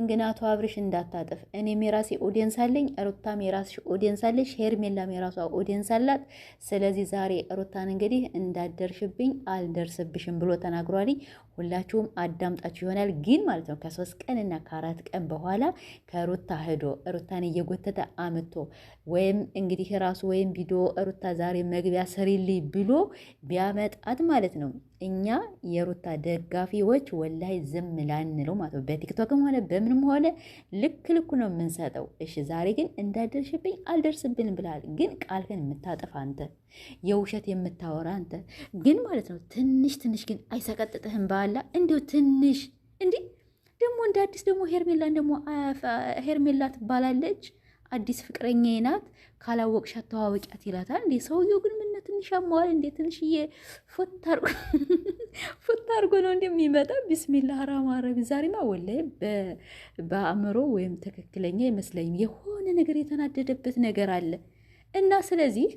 ግን አቶ አብርሽ እንዳታጥፍ። እኔም የራሴ ኦዲየንስ አለኝ፣ ሩታም የራስሽ ኦዲየንስ አለሽ፣ ሄርሜላም የራሷ ኦዲየንስ አላት። ስለዚህ ዛሬ ሩታን እንግዲህ እንዳደርሽብኝ አልደርስብሽም ብሎ ተናግሯል። ሁላችሁም አዳምጣችሁ ይሆናል ግን ማለት ነው ከ3 ቀንና ከ4 ቀን በኋላ ከሩታ ሄዶ ሩታን እየጎተተ አምቶ ወይም እንግዲህ ራሱ ወይም ቪዲዮ ሩታ ዛሬ መግቢያ ሰሪልኝ ብሎ ቢያመጣት ማለት ነው እኛ የሩታ ደጋፊዎች ወላይ ዝም ላንለው ማለት ነው። በቲክቶክም ሆነ በምንም ሆነ ልክ ልኩ ነው የምንሰጠው። እሺ ዛሬ ግን እንዳደርሽብኝ አልደርስብን ብላል። ግን ቃልህን የምታጠፋ አንተ፣ የውሸት የምታወራ አንተ ግን ማለት ነው ትንሽ ትንሽ ግን አይሰቀጥጥህም? ባላ እንዲሁ ትንሽ እንዲህ ደግሞ እንደ አዲስ ደግሞ ሄርሜላ ትባላለች አዲስ ፍቅረኛ ናት ካላወቅሻት ተዋወቂያት ይላታል። እንዴ ሰውየው ግን ምን ትንሽ አሟል እንዴ ትንሽዬ ፉት አርጎ ነው እንደሚመጣ። ቢስሚላህ ራህማን ረሂም። ዛሬማ ወላሂ በአእምሮ ወይም ትክክለኛ አይመስለኝም። የሆነ ነገር የተናደደበት ነገር አለ እና ስለዚህ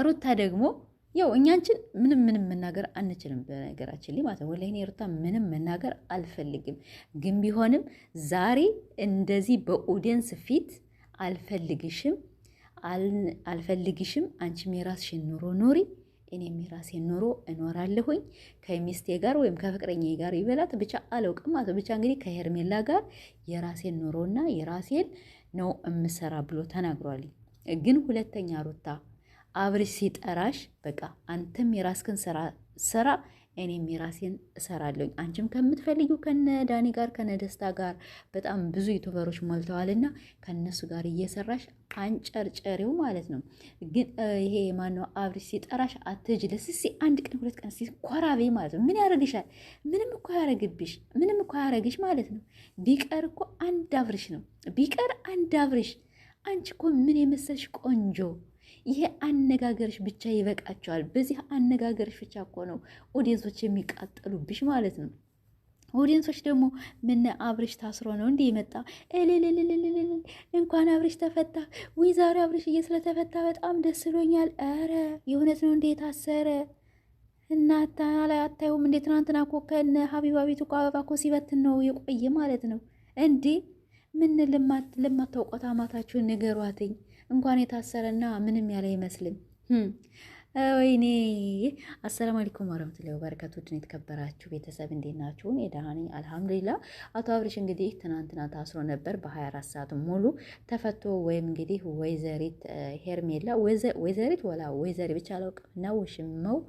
ሩታ ደግሞ ያው እኛንችን ምንም መናገር አንችልም። በነገራችን ላይ ማለት ነው ወላሂ እኔ ሩታ ምንም መናገር አልፈልግም። ግን ቢሆንም ዛሬ እንደዚህ በኦዲየንስ ፊት አልፈልግሽም፣ አንቺም የራስሽን ኑሮ ኑሪ፣ እኔም የራሴን ኑሮ እኖራለሁኝ ከሚስቴ ጋር ወይም ከፍቅረኛ ጋር ይበላት ብቻ አላውቅም ማለት ብቻ እንግዲህ ከሄርሜላ ጋር የራሴን ኑሮና የራሴን ነው እምሰራ ብሎ ተናግሯል። ግን ሁለተኛ ሩታ አብርሽ ሲጠራሽ በቃ አንተም የራስክን ስራ እኔም የራሴን እሰራለሁ። አንቺም ከምትፈልጊው ከነ ዳኒ ጋር ከነ ደስታ ጋር በጣም ብዙ ዩቱበሮች ሞልተዋልና ከነሱ ጋር እየሰራሽ አንጨርጨሪው ማለት ነው። ግን ይሄ ማነው አብርሽ ሲጠራሽ አትጅልስ እስኪ አንድ ቀን 2 ቀን ሲኮራቤ ማለት ነው። ምን ያደርግሻል? ምንም እኮ ያደርግብሽ፣ ምንም እኮ ያደርግሽ ማለት ነው። ቢቀር እኮ አንድ አብርሽ ነው፣ ቢቀር አንድ አብርሽ። አንቺ እኮ ምን የመሰልሽ ቆንጆ፣ ይሄ አነጋገርሽ ብቻ ይበቃቸዋል። በዚህ አነጋገርሽ ብቻ እኮ ነው ኦዲየንሶች የሚቃጠሉብሽ ማለት ነው። ኦዲየንሶች ደግሞ ምን አብርሽ ታስሮ ነው እንዲህ የመጣ እልልልልልል እንኳን አብርሽ ተፈታ። ወይ ዛሬ አብርሽ ስለተፈታ በጣም ደስ ብሎኛል። ኧረ የእውነት ነው እንዴ ታሰረ? እናታ ላይ አታዩም እንዴ? ትናንትና እኮ ከነ ሀቢባ ቤት እኮ አበባ እኮ ሲበትን ነው የቆየ ማለት ነው እንዴ። ምን ለማታውቋት አማታችሁን ንገሯትኝ። እንኳን የታሰረና ምንም ያለ አይመስልም። ወይኔ አሰላሙ አለይኩም ወራህመቱላሂ ወበረካቱ። ድን የተከበራችሁ ቤተሰብ እንዴት ናችሁ? እኔ ደህና ነኝ አልሐምዱሊላህ። አቶ አብርሽ እንግዲህ ትናንትና ታስሮ ነበር በ24 ሰዓት ሙሉ ተፈቶ ወይም እንግዲህ ወይዘሪት ሄርሜላ ወይዘሪት ወላ ወይዘሪ ብቻ አላውቅም እና ውሽመው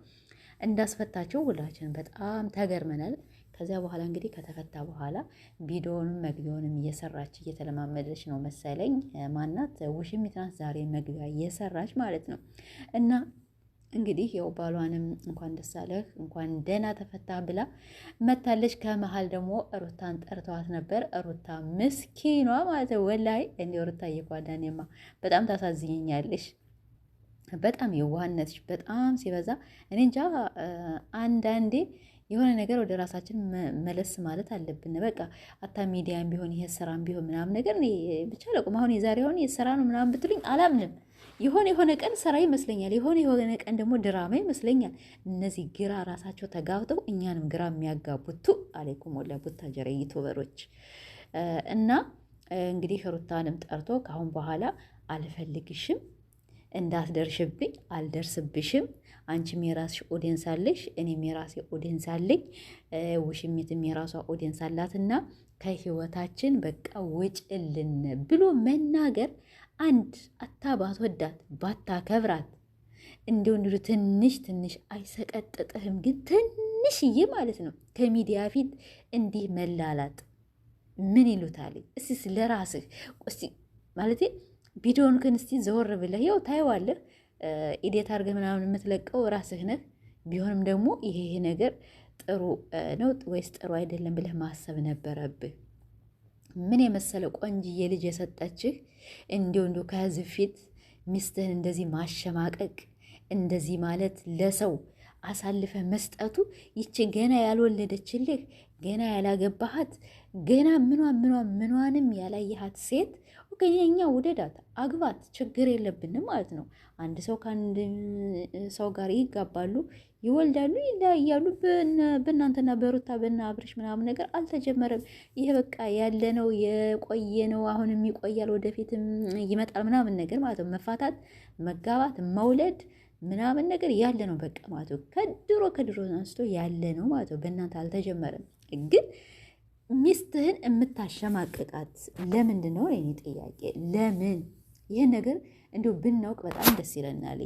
እንዳስፈታቸው ሁላችን በጣም ተገርመናል። ከዚያ በኋላ እንግዲህ ከተፈታ በኋላ ቪዲዮንም መግቢያውንም እየሰራች እየተለማመደች ነው መሰለኝ። ማናት ውሽሚት ናት ዛሬ መግቢያ እየሰራች ማለት ነው። እና እንግዲህ ያው ባሏንም እንኳን ደስ አለህ እንኳን ደህና ተፈታ ብላ መታለች። ከመሀል ደግሞ ሩታን ጠርተዋት ነበር። ሩታ ምስኪኗ ማለት ነው ወላሂ እንደ ሩታ እየጓዳኔማ በጣም ታሳዝኘኛለሽ። በጣም የዋህነትሽ በጣም ሲበዛ እኔ እንጃ አንዳንዴ የሆነ ነገር ወደ ራሳችን መለስ ማለት አለብን። በቃ አታ ሚዲያም ቢሆን ይሄ ስራም ቢሆን ምናምን ነገር ብቻ ለቁም አሁን የዛሬ አሁን የስራ ነው ምናምን ብትሉኝ አላምንም። የሆነ ቀን ስራ ይመስለኛል፣ የሆነ ቀን ደግሞ ድራማ ይመስለኛል። እነዚህ ግራ ራሳቸው ተጋብተው እኛንም ግራ የሚያጋቡቱ አለይኩም ወላ ቡታጀራ ዩቱበሮች እና እንግዲህ ሩታንም ጠርቶ ከአሁን በኋላ አልፈልግሽም፣ እንዳትደርሽብኝ፣ አልደርስብሽም። አንቺም የራስሽ ኦዲየንስ አለሽ፣ እኔም የራሴ ኦዲየንስ አለኝ፣ ውሽሚትም የራሷ ኦዲየንስ አላትና ከህይወታችን በቃ ውጭልን ብሎ መናገር አንድ አታባት ወዳት ባታከብራት እንዲሁ ትንሽ አይሰቀጥጥህም? ግን ትንሽዬ ማለት ነው ከሚዲያ ፊት እንዲህ መላላጥ ምን ይሉታል? እስቲ ለራስህ እስቲ ማለት ቪዲዮን ግን እስቲ ዘወር ብለህ ያው ታየዋለህ። ኢዴት አድርገህ ምናምን የምትለቀው ራስህ ነህ። ቢሆንም ደግሞ ይሄ ነገር ጥሩ ነው ወይስ ጥሩ አይደለም ብለህ ማሰብ ነበረብህ። ምን የመሰለ ቆንጅዬ ልጅ የሰጠችህ እንዲሁ ከህዝብ ፊት ሚስትህን እንደዚህ ማሸማቀቅ፣ እንደዚህ ማለት ለሰው አሳልፈ መስጠቱ ይቺ ገና ያልወለደችልህ ገና ያላገባሃት ገና ምኗንም ያላየሃት ሴት ወገኛ ውደዳት፣ አግባት፣ ችግር የለብንም ማለት ነው። አንድ ሰው ከአንድ ሰው ጋር ይጋባሉ፣ ይወልዳሉ ይለያያሉ። በእናንተና በሩታ በና አብርሽ ምናምን ነገር አልተጀመረም። ይሄ በቃ ያለ ነው የቆየ ነው። አሁንም ይቆያል፣ ወደፊትም ይመጣል ምናምን ነገር ማለት ነው። መፋታት፣ መጋባት፣ መውለድ ምናምን ነገር ያለ ነው በቃ ማለት ነው። ከድሮ አንስቶ ያለ ነው ማለት ነው። በእናንተ አልተጀመረም። ግን ሚስትህን የምታሸማቅቃት ለምንድን ነው? እኔ ጥያቄ ለምን? ይህን ነገር እንዲሁ ብናውቅ በጣም ደስ ይለናል።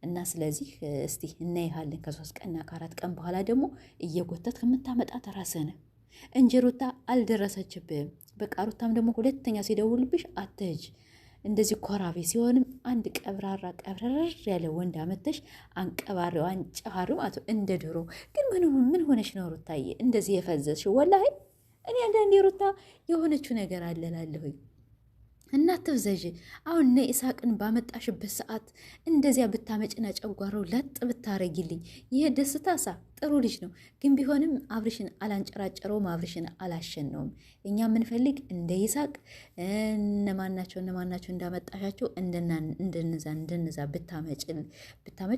እና ስለዚህ እስቲ እናይሃለን ከ3 ቀንና ከ4 ቀን በኋላ ደግሞ እየጎተት ከምታመጣት ራስህ ነህ እንጂ ሩታ አልደረሰችብህም። በቃ ሩታም ደግሞ ሁለተኛ ሲደውልብሽ አትሄጅ። እንደዚህ ኮራቤ ሲሆንም አንድ ቀብራራ ቀብረር ያለ ወንድ አመተሽ አንቀባሪው አንጨሃሪው ማለት እንደ ድሮ። ግን ምን ሆነሽ ነው ሩታዬ እንደዚህ የፈዘዝሽ? ወላሂ እኔ አንዳንዴ ሩታ የሆነችው ነገር አለላለሁኝ እና ትብዘዥ። አሁን እነ ኢሳቅን ባመጣሽበት ሰዓት እንደዚያ ብታመጭና ጨጓራው ለጥ ብታረጊልኝ ይሄ ደስታ ጥሩ ልጅ ነው። ግን ቢሆንም አብርሽን አላንጨራጨረውም፣ አብርሽን አላሸነውም። እኛ የምንፈልግ እንደ ይሳቅ እነማናቸው እንዳመጣሻቸው እንደነዛ ብታመጭ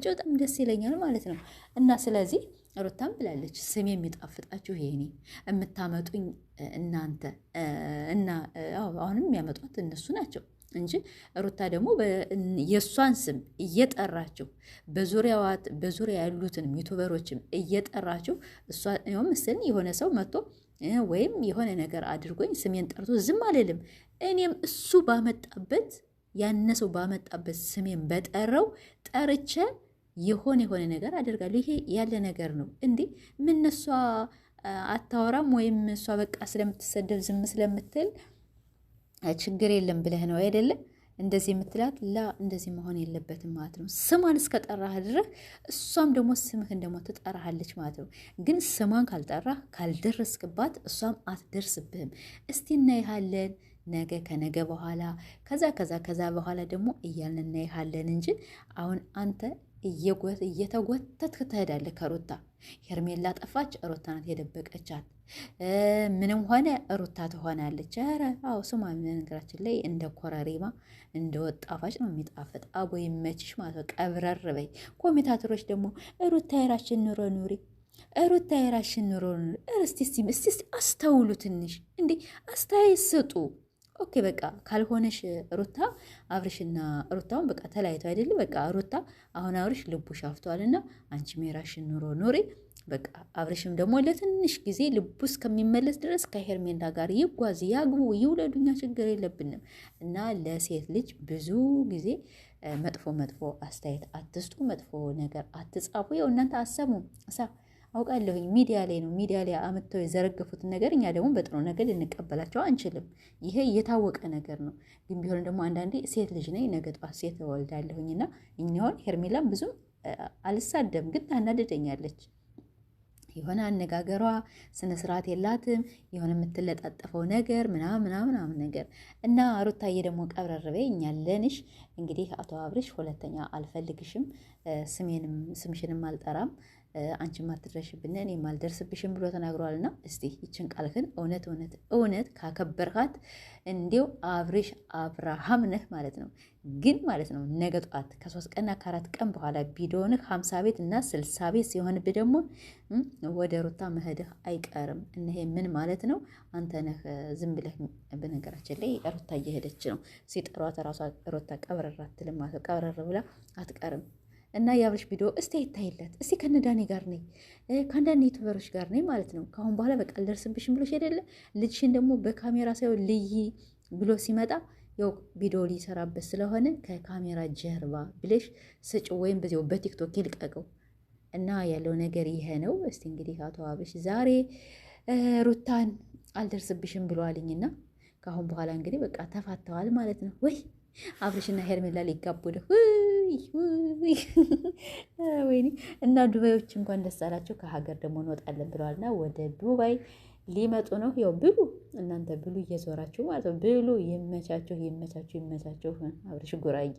በጣም ደስ ይለኛል ማለት ነው። እና ስለዚህ ሩታም ብላለች ስም የሚጣፍጣችሁ ይሄኔ የምታመጡኝ እናንተ እና አሁንም የሚያመጧት እነሱ ናቸው እንጂ ሩታ ደግሞ የእሷን ስም እየጠራችሁ በዙሪያ ያሉትን ዩቱበሮችም እየጠራችሁ እሷ ምስል የሆነ ሰው መጥቶ ወይም የሆነ ነገር አድርጎኝ ስሜን ጠርቶ ዝም አልልም። እኔም እሱ ባመጣበት ያነሰው ባመጣበት ስሜን በጠራው ጠርቼ የሆነ ነገር አደርጋለሁ። ይሄ ያለ ነገር ነው እንዴ? ምን እሷ አታወራም ወይም እሷ በቃ ስለምትሰደብ ዝም ስለምትል ችግር የለም ብለህ ነው አይደለም እንደዚህ የምትላት? እንደዚህ መሆን የለበትም ማለት ነው። ስሟን እስከጠራህ ድረስ እሷም ደግሞ ስምህን ደግሞ ትጠራሃለች ማለት ነው። ግን ስሟን ካልጠራህ ካልደረስክባት እሷም አትደርስብህም። እስቲ እናይሃለን ነገ ከነገ በኋላ ከዛ በኋላ ደግሞ እያልን እናይሃለን እንጂ አሁን አንተ እየተጎተትክ ትሄዳለህ ከሩታ። ሄርሜላ ጠፋች፣ ሩታ ናት የደበቀቻት። ምንም ሆነ ሩታ ትሆናለች። ኧረ አዎ ስሟ ነገራችን ላይ እንደ ኮረሪማ እንደ ወጣፋጭ ነው የሚጣፍጥ። አቦ ይመችሽ ማለት ነው። ቀብረር በይ። ኮሜንታተሮች ደግሞ ሩታ የራስሽን ኑሮ ኑሪ፣ ሩታ የራስሽን ኑሮ ኑሪ። እስቲ አስተውሉ ትንሽ እንዴ፣ አስተያየት ስጡ። ኦኬ በቃ ካልሆነሽ ሩታ አብርሽና ሩታውን በቃ ተለያይተው አይደለም በቃ ሩታ አሁን አብርሽ ልቡ ሻፍቷልና አንቺም የራስሽን ኑሮ ኑሪ። በቃ አብርሽም ደግሞ ለትንሽ ጊዜ ልቡ እስከሚመለስ ድረስ ከሄርሜላ ጋር ይጓዝ፣ ያግቡ፣ ይውለዱኛ ችግር የለብንም። እና ለሴት ልጅ ብዙ ጊዜ መጥፎ አስተያየት አትስጡ፣ መጥፎ ነገር አትጻፉ። ያው እናንተ አሰሙ አውቃለሁኝ ሚዲያ ላይ ነው። ሚዲያ ላይ አምጥተው የዘረገፉትን ነገር እኛ ደግሞ በጥሩ ነገር ልንቀበላቸው አንችልም። ይሄ የታወቀ ነገር ነው። ግን ቢሆን ደግሞ አንዳንዴ ሴት ልጅ ነኝ ነገ ጧት ሴት እወልዳለሁኝና እኛውን ሄርሜላም ብዙም አልሳደም፣ ግን ታናደደኛለች። የሆነ አነጋገሯ ስነ ስርዓት የላትም። የሆነ የምትለጣጠፈው ነገር ምናምን ነገር እና ሩታዬ ደግሞ ቀብረር በይ። እኛ ለንሽ እንግዲህ አቶ አብርሽ ሁለተኛ አልፈልግሽም፣ ስምሽንም አልጠራም፣ አንቺም አትድረሽብን፣ እኔም አልደርስብሽም ብሎ ተናግሯልና እስቲ ይችን ቃልህን እውነት ካከበርካት እንዲው አብርሽ አብርሃም ነህ ማለት ነው። ግን ማለት ነው ነገ ጠዋት ከ3 ቀንና ከ4 ቀን በኋላ ቪዲዮንህ 50 ቤት እና 60 ቤት ሲሆንብህ ደግሞ ወደ ሩታ መሄድህ አይቀርም። እነሄ ምን ማለት ነው? አንተ ነህ ዝም ብለህ። በነገራችን ላይ ሩታ እየሄደች ነው። ሲጠሯት ራሷ ሩታ ቀብረር አትልም ማለት ነው። ቀብረር ብላ አትቀርም። እና የአብርሽ ቪዲዮ እስቲ ይታይለት እስቲ ከነዳኔ ጋር ነኝ ከአንዳንድ ዩቱበሮች ጋር ነኝ ማለት ነው። ከአሁን በኋላ በቃ አልደርስብሽም ብሎሽ አይደለ? ልጅሽን ደግሞ በካሜራ ሳይሆን ልይ ብሎ ሲመጣ ያው ቪዲዮ ሊሰራበት ስለሆነ ከካሜራ ጀርባ ብለሽ ስጭ፣ ወይም በዚያው በቲክቶክ ይልቀቀው። እና ያለው ነገር ይሄ ነው። እስቲ እንግዲህ አቶ አብርሽ ዛሬ ሩታን አልደርስብሽም ብሏልኝና ከአሁን በኋላ እንግዲህ በቃ ተፋተዋል ማለት ነው። ወይ አብርሽና ሄርሜላ ሊጋቡ ነው። ወይኔ! እና ዱባዮች እንኳን ደስ አላቸው። ከሀገር ደግሞ እንወጣለን ብለዋልና ወደ ዱባይ ሊመጡ ነው። ያው ብሉ እናንተ ብሉ እየዞራችሁ ማለት ነው። ብሉ። ይመቻችሁ። አብርሽ ጉራዬ